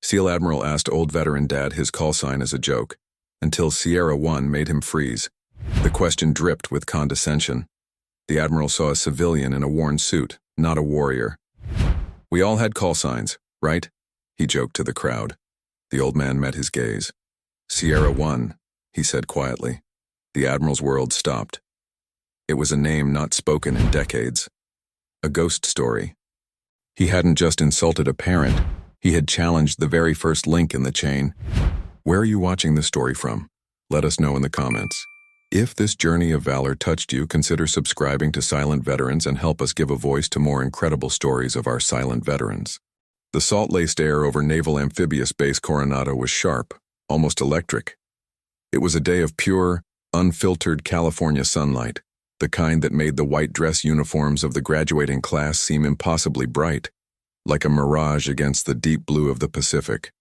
SEAL Admiral asked old veteran Dad his call sign as a joke, until Sierra 1 made him freeze. The question dripped with condescension. The Admiral saw a civilian in a worn suit, not a warrior. "We all had call signs, right?" he joked to the crowd. The old man met his gaze. "Sierra 1, he said quietly. The Admiral's world stopped. It was a name not spoken in decades. A ghost story. He hadn't just insulted a parent, he had challenged the very first link in the chain. Where are you watching this story from? Let us know in the comments. If this journey of valor touched you, consider subscribing to Silent Veterans and help us give a voice to more incredible stories of our silent veterans. The salt-laced air over Naval Amphibious Base Coronado was sharp, almost electric. It was a day of pure, unfiltered California sunlight, the kind that made the white dress uniforms of the graduating class seem impossibly bright, like a mirage against the deep blue of the Pacific.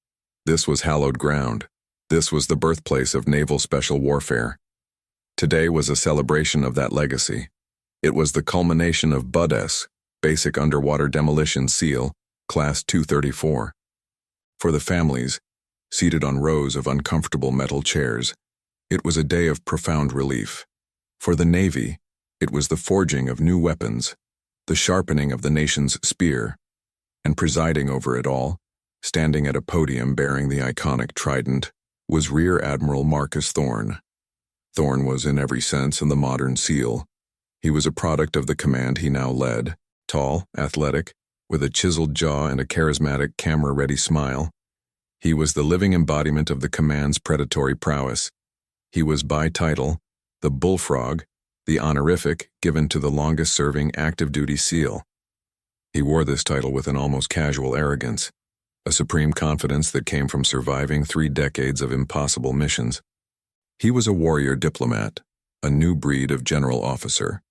This was hallowed ground. This was the birthplace of naval special warfare. Today was a celebration of that legacy. It was the culmination of BUD-S, Basic Underwater Demolition SEAL, Class 234. For the families, seated on rows of uncomfortable metal chairs, it was a day of profound relief. For the Navy, it was the forging of new weapons, the sharpening of the nation's spear, and presiding over it all, standing at a podium bearing the iconic trident, was Rear Admiral Marcus Thorne. Thorne was in every sense in the modern SEAL. He was a product of the command he now led, tall, athletic, with a chiseled jaw and a charismatic, camera-ready smile. He was the living embodiment of the command's predatory prowess. He was by title, the Bullfrog, the honorific given to the longest-serving active-duty SEAL. He wore this title with an almost casual arrogance, a supreme confidence that came from surviving 3 decades of impossible missions. He was a warrior diplomat, a new breed of general officer,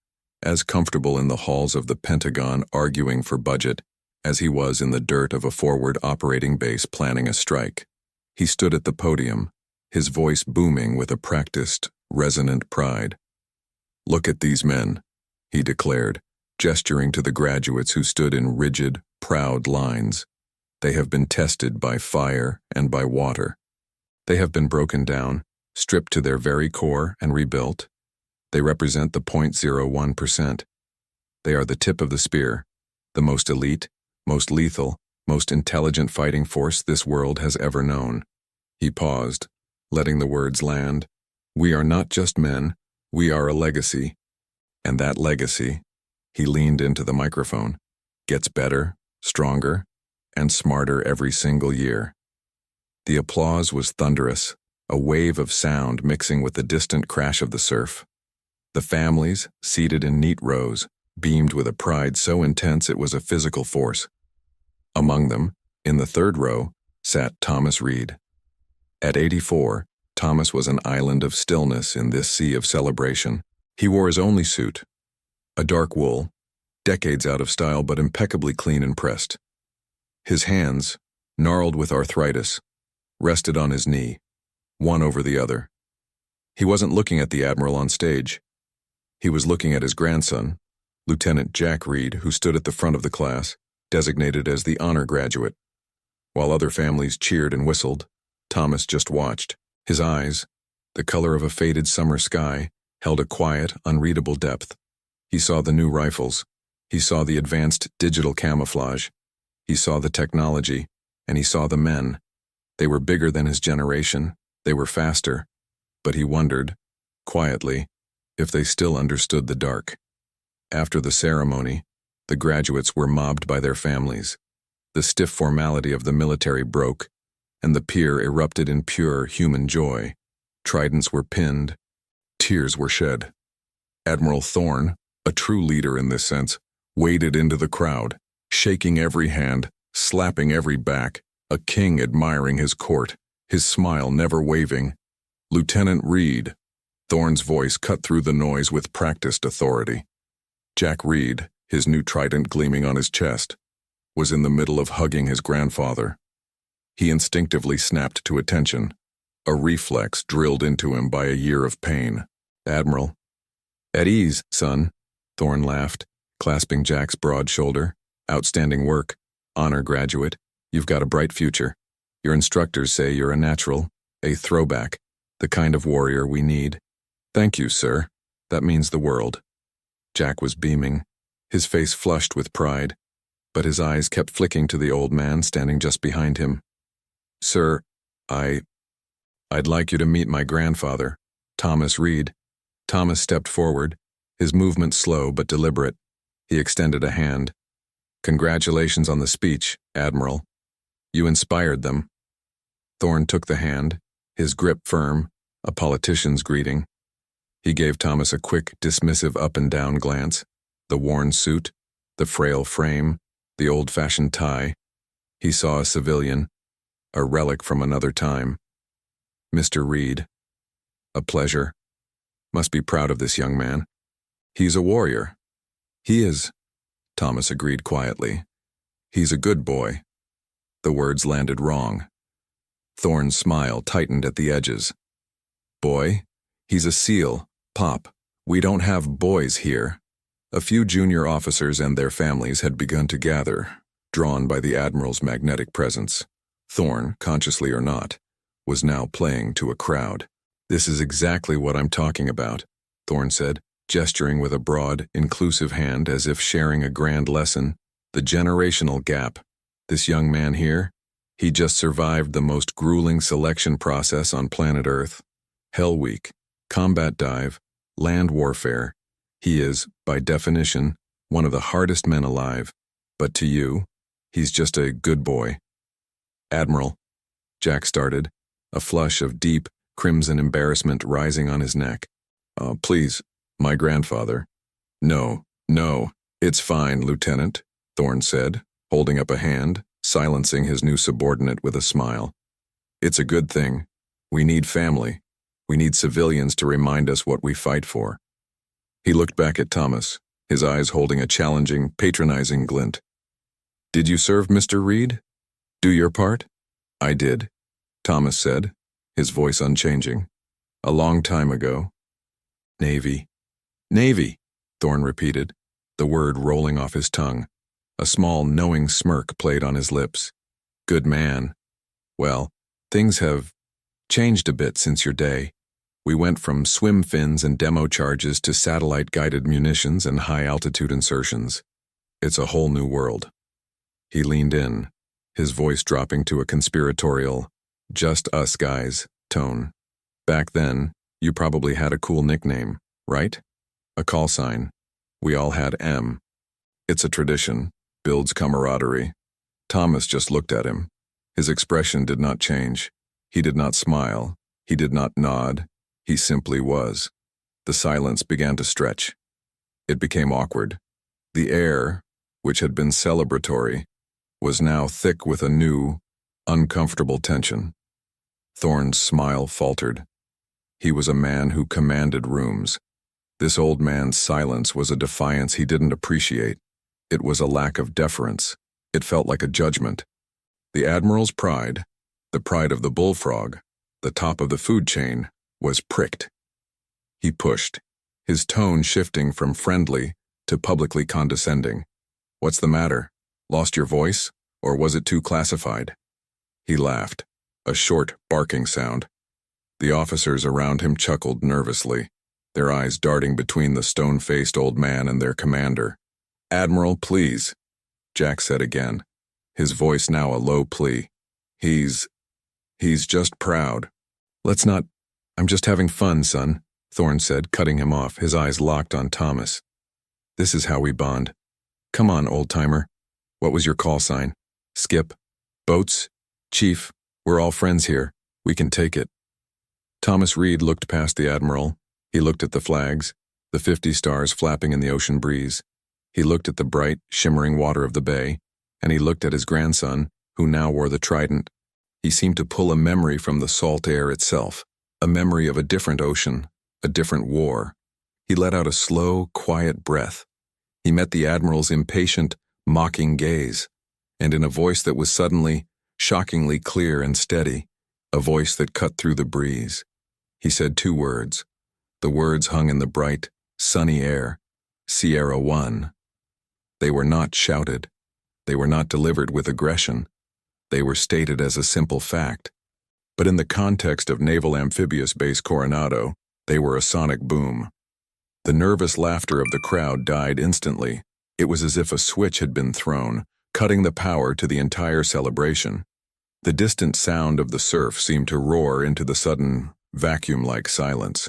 as comfortable in the halls of the Pentagon arguing for budget as he was in the dirt of a forward operating base planning a strike. He stood at the podium, his voice booming with a practiced, resonant pride. "Look at these men," he declared, gesturing to the graduates who stood in rigid, proud lines. "They have been tested by fire and by water. They have been broken down, stripped to their very core and rebuilt. They represent the 0.01%. They are the tip of the spear, the most elite, most lethal, most intelligent fighting force this world has ever known." He paused, letting the words land. "We are not just men, we are a legacy. And that legacy," he leaned into the microphone, "gets better, stronger, and smarter every single year." The applause was thunderous, a wave of sound mixing with the distant crash of the surf. The families, seated in neat rows, beamed with a pride so intense it was a physical force. Among them, in the 3rd row, sat Thomas Reed. At 84, Thomas was an island of stillness in this sea of celebration. He wore his only suit, a dark wool, decades out of style but impeccably clean and pressed. His hands, gnarled with arthritis, rested on his knee, one over the other. He wasn't looking at the Admiral on stage. He was looking at his grandson, Lieutenant Jack Reed, who stood at the front of the class, designated as the honor graduate. While other families cheered and whistled, Thomas just watched. His eyes, the color of a faded summer sky, held a quiet, unreadable depth. He saw the new rifles. He saw the advanced digital camouflage. He saw the technology, and he saw the men. They were bigger than his generation. They were faster. But he wondered, quietly, if they still understood the dark. After the ceremony, the graduates were mobbed by their families. The stiff formality of the military broke, and the pier erupted in pure human joy. Tridents were pinned. Tears were shed. Admiral Thorne, a true leader in this sense, waded into the crowd, shaking every hand, slapping every back, a king admiring his court, his smile never waving. "Lieutenant Reed," Thorne's voice cut through the noise with practiced authority. Jack Reed, his new trident gleaming on his chest, was in the middle of hugging his grandfather. He instinctively snapped to attention, a reflex drilled into him by a year of pain. "Admiral." "At ease, son," Thorne laughed, clasping Jack's broad shoulder. "Outstanding work. Honor graduate. You've got a bright future." Your instructors say you're a natural, a throwback, the kind of warrior we need. Thank you, sir. That means the world. Jack was beaming, his face flushed with pride, but his eyes kept flicking to the old man standing just behind him. Sir, I'd like you to meet my grandfather, Thomas Reed. Thomas stepped forward, his movement slow but deliberate. He extended a hand. Congratulations on the speech, Admiral. You inspired them. Thorne took the hand, his grip firm, a politician's greeting. He gave Thomas a quick, dismissive up and down glance, the worn suit, the frail frame, the old-fashioned tie. He saw a civilian, a relic from another time. Mr. Reed. A pleasure. Must be proud of this young man. He's a warrior. He is, Thomas agreed quietly. He's a good boy. The words landed wrong. Thorne's smile tightened at the edges. Boy? He's a SEAL, Pop. We don't have boys here. A few junior officers and their families had begun to gather, drawn by the Admiral's magnetic presence. Thorne, consciously or not, was now playing to a crowd. This is exactly what I'm talking about, Thorne said, gesturing with a broad, inclusive hand as if sharing a grand lesson. The generational gap. This young man here, he just survived the most grueling selection process on planet Earth. Hell Week, combat dive, land warfare. He is, by definition, one of the hardest men alive. But to you, he's just a good boy. Admiral, Jack started, a flush of deep, crimson embarrassment rising on his neck. Please, my grandfather. No, it's fine, Lieutenant, Thorne said, holding up a hand, silencing his new subordinate with a smile. It's a good thing. We need family. We need civilians to remind us what we fight for. He looked back at Thomas, his eyes holding a challenging, patronizing glint. Did you serve Mr. Reed? Do your part? I did, Thomas said, his voice unchanging. A long time ago. Navy. Navy, Thorne repeated, the word rolling off his tongue. A small, knowing smirk played on his lips. Good man. Well, things have changed a bit since your day. We went from swim fins and demo charges to satellite-guided munitions and high-altitude insertions. It's a whole new world. He leaned in, his voice dropping to a conspiratorial, just us guys, tone. Back then, you probably had a cool nickname, right? A call sign. We all had M. It's a tradition, builds camaraderie. Thomas just looked at him. His expression did not change. He did not smile. He did not nod. He simply was. The silence began to stretch. It became awkward. The air, which had been celebratory, was now thick with a new, uncomfortable tension. Thorne's smile faltered. He was a man who commanded rooms. This old man's silence was a defiance he didn't appreciate. It was a lack of deference. It felt like a judgment. The Admiral's pride, the pride of the Bullfrog, the top of the food chain, was pricked. He pushed, his tone shifting from friendly to publicly condescending. What's the matter? Lost your voice? Or was it too classified? He laughed, a short, barking sound. The officers around him chuckled nervously, their eyes darting between the stone-faced old man and their commander. Admiral, please, Jack said again, his voice now a low plea. He's just proud. Let's not. I'm just having fun, son, Thorne said, cutting him off, his eyes locked on Thomas. This is how we bond. Come on, old-timer. What was your call sign? Skip? Boats? Chief? We're all friends here. We can take it. Thomas Reed looked past the Admiral. He looked at the flags, the 50 stars flapping in the ocean breeze. He looked at the bright, shimmering water of the bay, and he looked at his grandson, who now wore the trident. He seemed to pull a memory from the salt air itself, a memory of a different ocean, a different war. He let out a slow, quiet breath. He met the Admiral's impatient, mocking gaze, and in a voice that was suddenly, shockingly clear and steady, a voice that cut through the breeze, he said 2 words. The words hung in the bright, sunny air. Sierra 1. They were not shouted. They were not delivered with aggression. They were stated as a simple fact. But in the context of Naval Amphibious Base Coronado, they were a sonic boom. The nervous laughter of the crowd died instantly. It was as if a switch had been thrown, cutting the power to the entire celebration. The distant sound of the surf seemed to roar into the sudden, vacuum-like silence.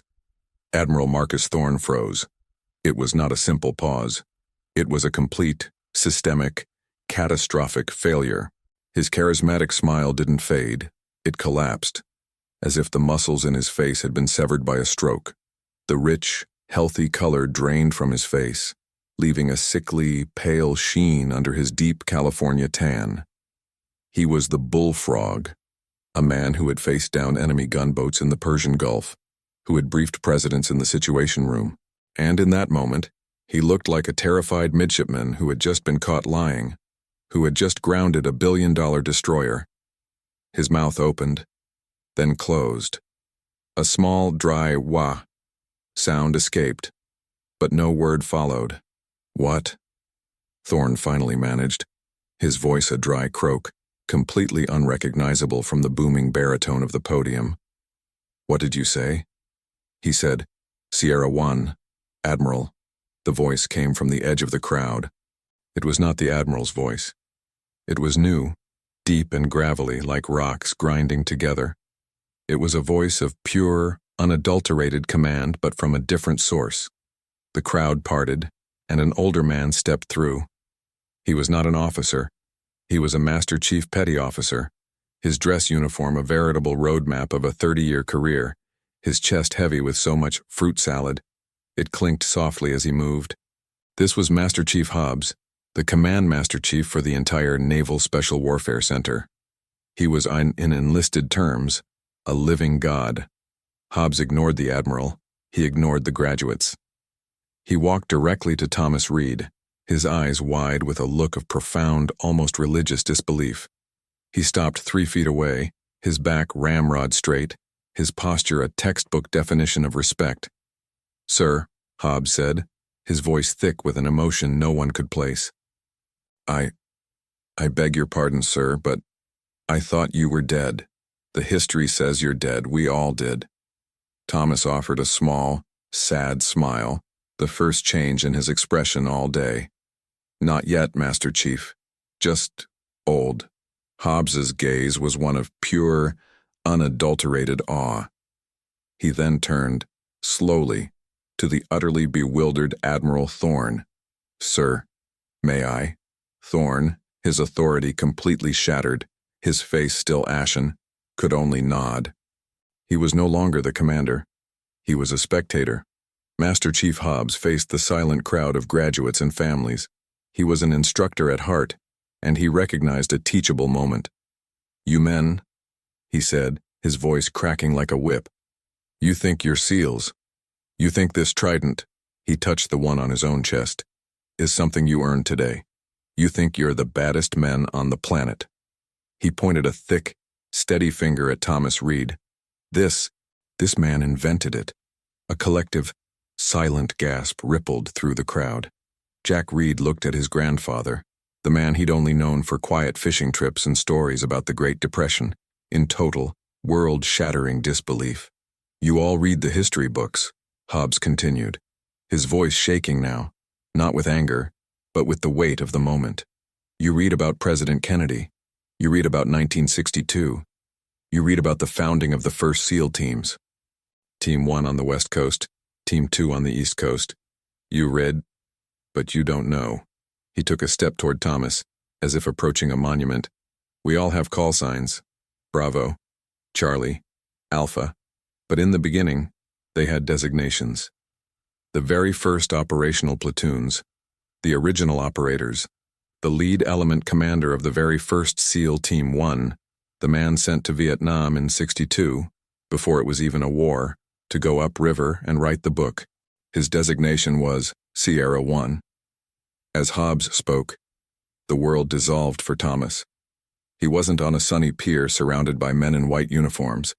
Admiral Marcus Thorne froze. It was not a simple pause. It was a complete, systemic, catastrophic failure. His charismatic smile didn't fade. It collapsed, as if the muscles in his face had been severed by a stroke. The rich, healthy color drained from his face, leaving a sickly, pale sheen under his deep California tan. He was the Bullfrog, a man who had faced down enemy gunboats in the Persian Gulf, who had briefed presidents in the Situation Room. And in that moment, he looked like a terrified midshipman who had just been caught lying, who had just grounded a billion-dollar destroyer. His mouth opened, then closed. A small, dry wah sound escaped, but no word followed. What? Thorne finally managed, his voice a dry croak, completely unrecognizable from the booming baritone of the podium. What did you say? He said, Sierra 1, Admiral. The voice came from the edge of the crowd. It was not the Admiral's voice. It was new, deep and gravelly like rocks grinding together. It was a voice of pure, unadulterated command, but from a different source. The crowd parted, and an older man stepped through. He was not an officer. He was a Master Chief Petty Officer, his dress uniform a veritable roadmap of a 30-year career, his chest heavy with so much fruit salad. It clinked softly as he moved. This was Master Chief Hobbs, the Command Master Chief for the entire Naval Special Warfare Center. He was, in enlisted terms, a living god. Hobbs ignored the Admiral. He ignored the graduates. He walked directly to Thomas Reed, his eyes wide with a look of profound, almost religious disbelief. He stopped 3 feet away, his back ramrod straight, his posture a textbook definition of respect. Sir, Hobbs said, his voice thick with an emotion no one could place. I beg your pardon, sir, but I thought you were dead. The history says you're dead. We all did. Thomas offered a small, sad smile, the first change in his expression all day. Not yet, Master Chief. Just old. Hobbs's gaze was one of pure, unadulterated awe. He then turned, slowly, to the utterly bewildered Admiral Thorne. Sir, may I? Thorne, his authority completely shattered, his face still ashen, could only nod. He was no longer the commander. He was a spectator. Master Chief Hobbs faced the silent crowd of graduates and families. He was an instructor at heart, and he recognized a teachable moment. You men, he said, his voice cracking like a whip. You think you're SEALs. You think this trident, he touched the one on his own chest, is something you earned today. You think you're the baddest men on the planet. He pointed a thick, steady finger at Thomas Reed. This man invented it. A collective, silent gasp rippled through the crowd. Jack Reed looked at his grandfather, the man he'd only known for quiet fishing trips and stories about the Great Depression, in total, world-shattering disbelief. You all read the history books, Hobbs continued, his voice shaking now, not with anger, but with the weight of the moment. You read about President Kennedy. You read about 1962. You read about the founding of the first SEAL teams. Team 1 on the West Coast, Team 2 on the East Coast. You read, but you don't know. He took a step toward Thomas, as if approaching a monument. We all have call signs. Bravo, Charlie, Alpha. But in the beginning, they had designations. The very first operational platoons, the original operators, the lead element commander of the very first SEAL Team 1, the man sent to Vietnam in '62, before it was even a war, to go upriver and write the book. His designation was Sierra 1. As Hobbs spoke, the world dissolved for Thomas. He wasn't on a sunny pier surrounded by men in white uniforms.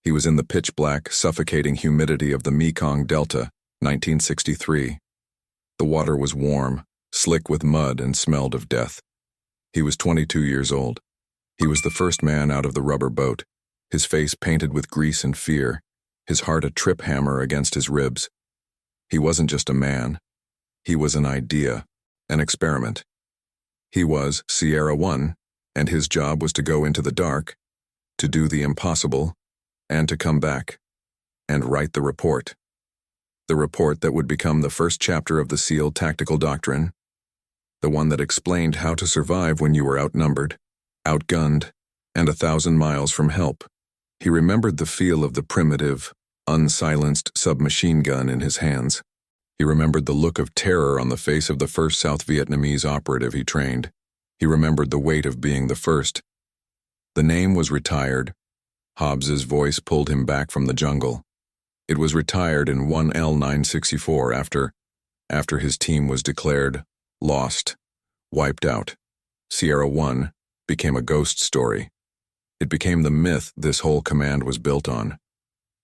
He was in the pitch-black, suffocating humidity of the Mekong Delta, 1963. The water was warm, slick with mud, and smelled of death. He was 22 years old. He was the first man out of the rubber boat, his face painted with grease and fear, his heart a trip hammer against his ribs. He wasn't just a man. He was an idea, an experiment. He was Sierra 1, and his job was to go into the dark, to do the impossible, and to come back, and write the report. The report that would become the first chapter of the SEAL tactical doctrine, the one that explained how to survive when you were outnumbered, outgunned, and 1,000 miles from help. He remembered the feel of the primitive, unsilenced submachine gun in his hands. He remembered the look of terror on the face of the first South Vietnamese operative he trained. He remembered the weight of being the first. The name was retired. Hobbs's voice pulled him back from the jungle. It was retired in 1L964 after his team was declared lost, wiped out. Sierra 1 became a ghost story. It became the myth this whole command was built on.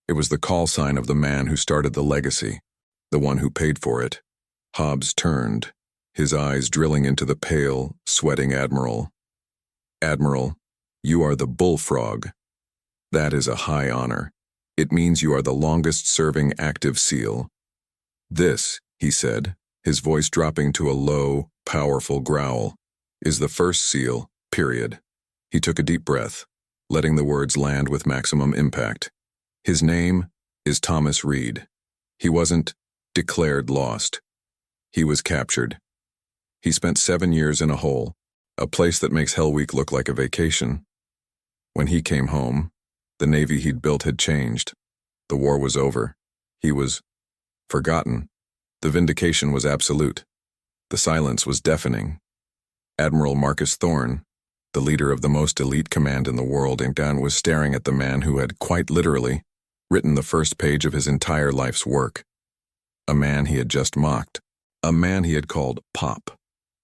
It was the call sign of the man who started the legacy, the one who paid for it. Hobbs turned, his eyes drilling into the pale, sweating Admiral. Admiral, you are the Bullfrog. That is a high honor. It means you are the longest-serving active SEAL. This, he said, his voice dropping to a low, powerful growl, is the first SEAL, period. He took a deep breath, letting the words land with maximum impact. His name is Thomas Reed. He wasn't declared lost. He was captured. He spent 7 years in a hole, a place that makes Hell Week look like a vacation. When he came home, the Navy he'd built had changed. The war was over. He was forgotten. The vindication was absolute. The silence was deafening. Admiral Marcus Thorne, the leader of the most elite command in the world, was staring at the man who had, quite literally, written the first page of his entire life's work. A man he had just mocked. A man he had called Pop.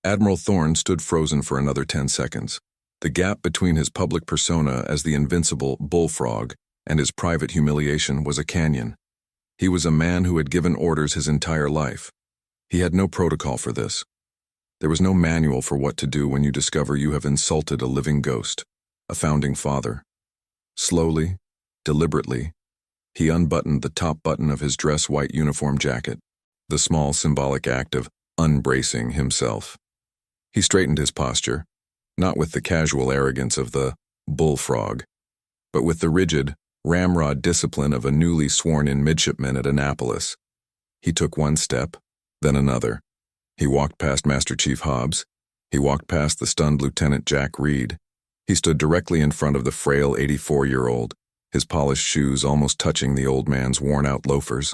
Admiral Thorne stood frozen for another 10 seconds. The gap between his public persona as the invincible Bullfrog and his private humiliation was a canyon. He was a man who had given orders his entire life. He had no protocol for this. There was no manual for what to do when you discover you have insulted a living ghost, a founding father. Slowly, deliberately, he unbuttoned the top button of his dress white uniform jacket, the small symbolic act of unbracing himself. He straightened his posture, not with the casual arrogance of the Bullfrog, but with the rigid, ramrod discipline of a newly sworn-in midshipman at Annapolis. He took one step, then another. He walked past Master Chief Hobbs. He walked past the stunned Lieutenant Jack Reed. He stood directly in front of the frail 84-year-old, his polished shoes almost touching the old man's worn-out loafers.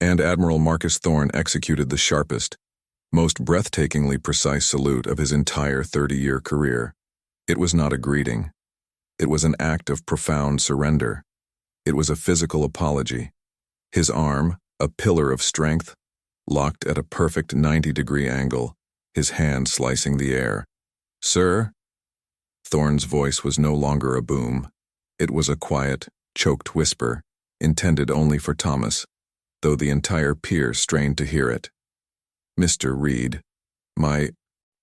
And Admiral Marcus Thorne executed the sharpest, most breathtakingly precise salute of his entire 30-year career. It was not a greeting. It was an act of profound surrender. It was a physical apology. His arm, a pillar of strength, locked at a perfect 90-degree angle, his hand slicing the air. "Sir?" Thorne's voice was no longer a boom. It was a quiet, choked whisper, intended only for Thomas, though the entire pier strained to hear it. "Mr. Reed, my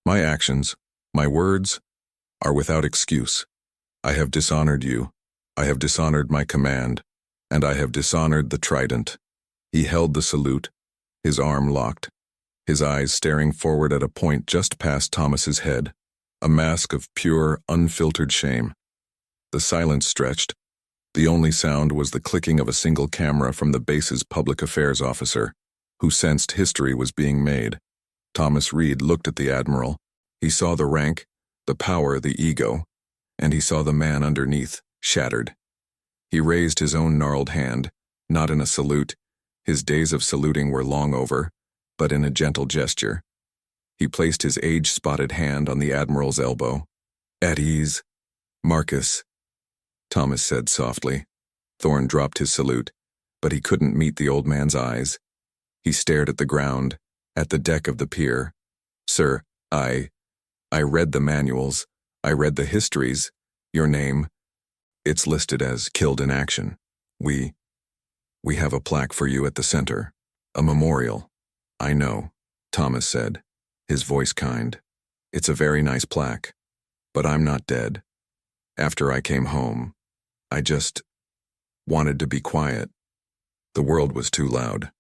actions, my words, are without excuse. I have dishonored you. I have dishonored my command, and I have dishonored the trident." He held the salute, his arm locked, his eyes staring forward at a point just past Thomas's head, a mask of pure, unfiltered shame. The silence stretched. The only sound was the clicking of a single camera from the base's public affairs officer, who sensed history was being made. Thomas Reed looked at the Admiral. He saw the rank, the power, the ego, and he saw the man underneath, shattered. He raised his own gnarled hand, not in a salute. His days of saluting were long over, but in a gentle gesture. He placed his age-spotted hand on the Admiral's elbow. "At ease, Marcus," Thomas said softly. Thorne dropped his salute, but he couldn't meet the old man's eyes. He stared at the ground, at the deck of the pier. "Sir, I read the manuals. I read the histories. Your name, it's listed as killed in action. We have a plaque for you at the center. A memorial." "I know," Thomas said, his voice kind. "It's a very nice plaque. But I'm not dead. After I came home, I just wanted to be quiet. The world was too loud.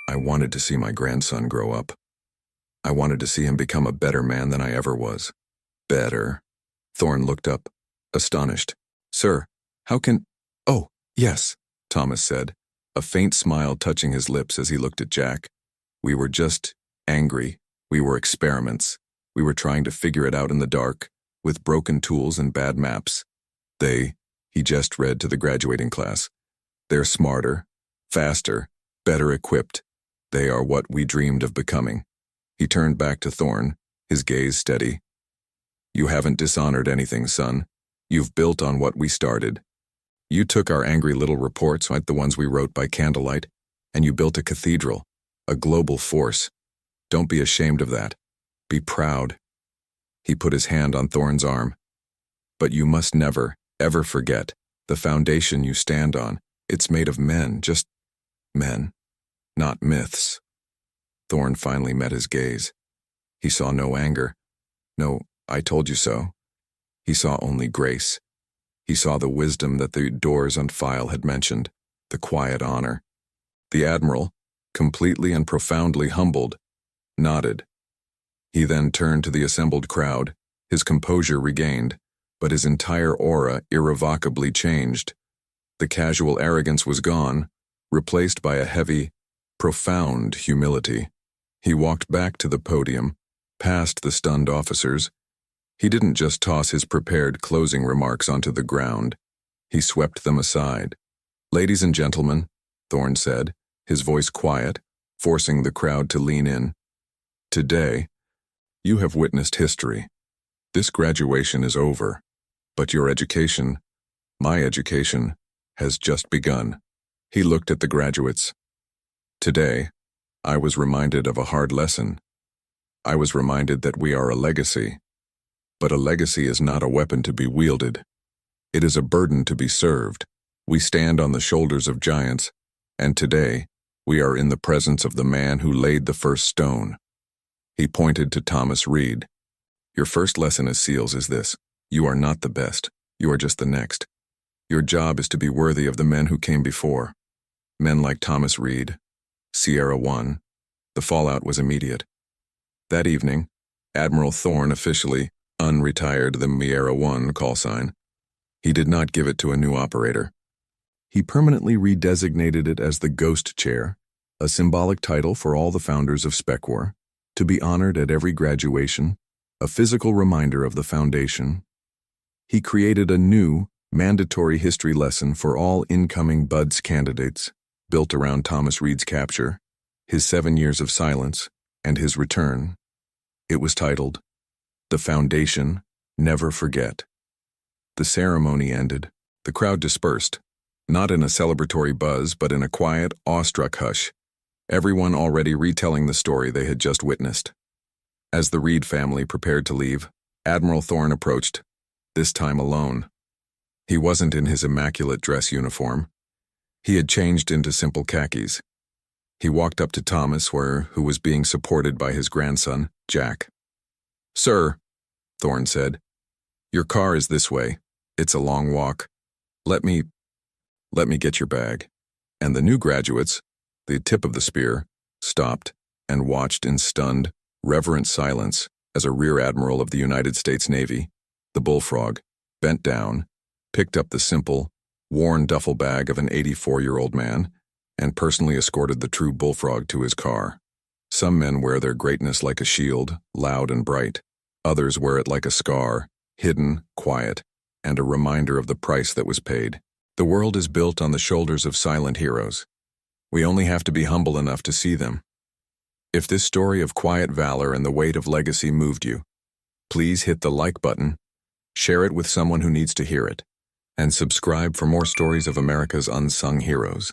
I wanted to see my grandson grow up. I wanted to see him become a better man than I ever was. Better? Thorne looked up, astonished. Sir, how can— Oh, yes, Thomas said, a faint smile touching his lips as he looked at Jack. We were just angry. We were experiments. We were trying to figure it out in the dark, with broken tools and bad maps. He just read to the graduating class. They're smarter, faster, better equipped. They are what we dreamed of becoming. He turned back to Thorne, his gaze steady. You haven't dishonored anything, son. You've built on what we started. You took our angry little reports, like the ones we wrote by candlelight, and you built a cathedral, a global force. Don't be ashamed of that. Be proud. He put his hand on Thorne's arm. But you must never, ever forget the foundation you stand on. It's made of men, just men, not myths. Thorne finally met his gaze. He saw no anger. No, I told you so. He saw only grace. He saw the wisdom that the doors on file had mentioned, the quiet honor. The Admiral, completely and profoundly humbled, nodded. He then turned to the assembled crowd, his composure regained, but his entire aura irrevocably changed. The casual arrogance was gone, replaced by a heavy, profound humility. He walked back to the podium, past the stunned officers. He didn't just toss his prepared closing remarks onto the ground. He swept them aside. Ladies and gentlemen, Thorne said, his voice quiet, forcing the crowd to lean in. Today, you have witnessed history. This graduation is over, but your education, my education, has just begun. He looked at the graduates. Today, I was reminded of a hard lesson. I was reminded that we are a legacy. But a legacy is not a weapon to be wielded. It is a burden to be served. We stand on the shoulders of giants, and today, we are in the presence of the man who laid the first stone. He pointed to Thomas Reed. Your first lesson as SEALs is this: you are not the best, you are just the next. Your job is to be worthy of the men who came before. Men like Thomas Reed, Sierra 1. The fallout was immediate. That evening, Admiral Thorne officially unretired the Sierra 1 call sign. He did not give it to a new operator. He permanently redesignated it as the Ghost Chair, a symbolic title for all the founders of SpecWar, to be honored at every graduation, a physical reminder of the foundation. He created a new, mandatory history lesson for all incoming BUDS candidates, built around Thomas Reed's capture, his 7 years of silence, and his return. It was titled, The Foundation, Never Forget. The ceremony ended. The crowd dispersed, not in a celebratory buzz, but in a quiet, awestruck hush, everyone already retelling the story they had just witnessed. As the Reed family prepared to leave, Admiral Thorne approached, this time alone. He wasn't in his immaculate dress uniform. He had changed into simple khakis. He walked up to Thomas, who was being supported by his grandson, Jack. Sir, Thorne said, your car is this way. It's a long walk. Let me get your bag. And the new graduates, the tip of the spear, stopped and watched in stunned, reverent silence as a Rear Admiral of the United States Navy, the Bullfrog, bent down, picked up the simple, worn duffel bag of an 84-year-old man, and personally escorted the true Bullfrog to his car. Some men wear their greatness like a shield, loud and bright. Others wear it like a scar, hidden, quiet, and a reminder of the price that was paid. The world is built on the shoulders of silent heroes. We only have to be humble enough to see them. If this story of quiet valor and the weight of legacy moved you, please hit the like button, share it with someone who needs to hear it, and subscribe for more stories of America's unsung heroes.